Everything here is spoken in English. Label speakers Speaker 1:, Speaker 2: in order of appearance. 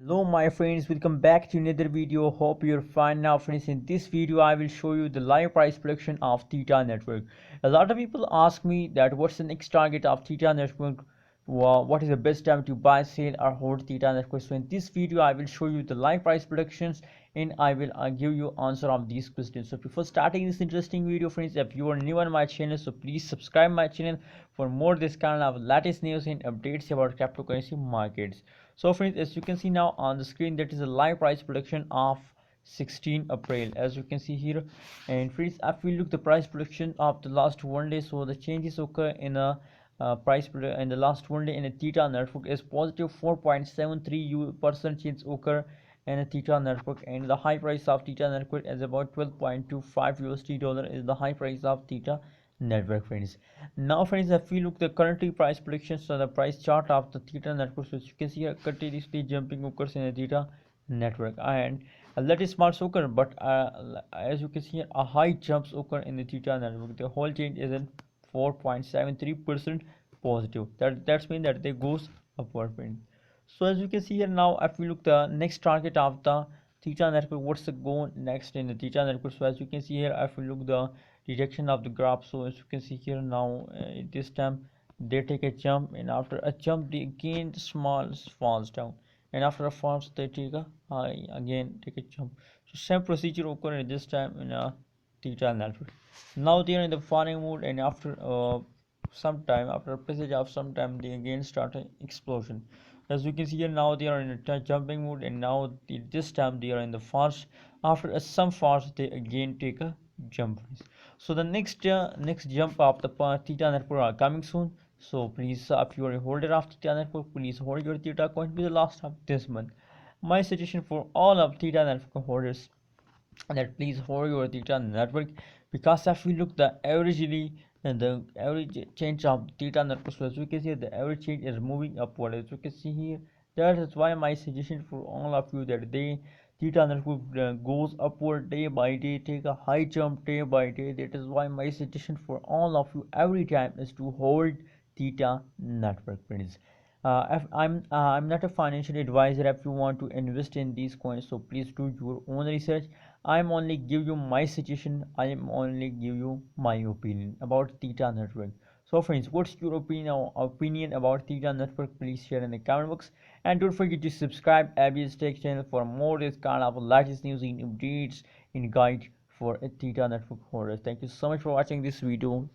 Speaker 1: Hello my friends, welcome back to another video. Hope you're fine now friends. In this video I will show you the live price prediction of Theta Network. A lot of people ask me that what's the next target of Theta Network, what is the best time to buy, sell or hold Theta Network. So in this video I will show you the live price predictions and I will give you answer of these questions. So before starting this interesting video friends, if you are new on my channel, so please subscribe my channel for more this kind of latest news and updates about cryptocurrency markets. So friends, as you can see now on the screen, that is a live price prediction of 16 April, as you can see here. And friends, if we look the price prediction of the last one day, so the changes occur in a in the last one day in a Theta Network is positive 4.73% change occur in a Theta Network, and the high price of Theta Network is about 12.25 USD dollar is the high price of Theta Network friends. Now friends, if we look the currently price predictions on the price chart of the Theta Network, so you can see a continuously jumping occurs in the Theta Network, and a little small occur, but as you can see a high jumps occur in the Theta Network. The whole change is in 4.73% positive. That's mean that they goes upward friends. So as you can see here now, if we look the next target of the Theta Network, what's the go next in the Theta Network. So as you can see here, if we look the direction of the graph, so as you can see here now, this time they take a jump, and after a jump they again small falls down, and after a falls they take a high again take a jump. So same procedure occur in this time in a Theta Network. Now they are in the falling mode, and after some time, after a passage of some time, they again start an explosion. As you can see here now, they are in a jumping mode, and now this time they are in the fast. After some fast they again take a jump. So the next jump of the Theta Network are coming soon. So please, if you are a holder of Theta Network, please hold your Theta coin to the last of this month. My suggestion for all of Theta Network holders that please hold your Theta Network, because if we look the averagely and the average change of Theta Network, so as we can see the average change is moving upward, as you can see here. That is why my suggestion for all of you that they Theta Network goes upward day by day, take a high jump day by day. That is why my suggestion for all of you every time is to hold Theta Network friends. If I'm not a financial advisor. If you want to invest in these coins, so please do your own research. I'm only give you my suggestion. I am only give you my opinion about Theta Network. So friends, what's your opinion about Theta Network? Please share in the comment box, and don't forget to subscribe ABS Tech channel for more this kind of latest news and updates in guide for a Theta Network holders. Thank you so much for watching this video.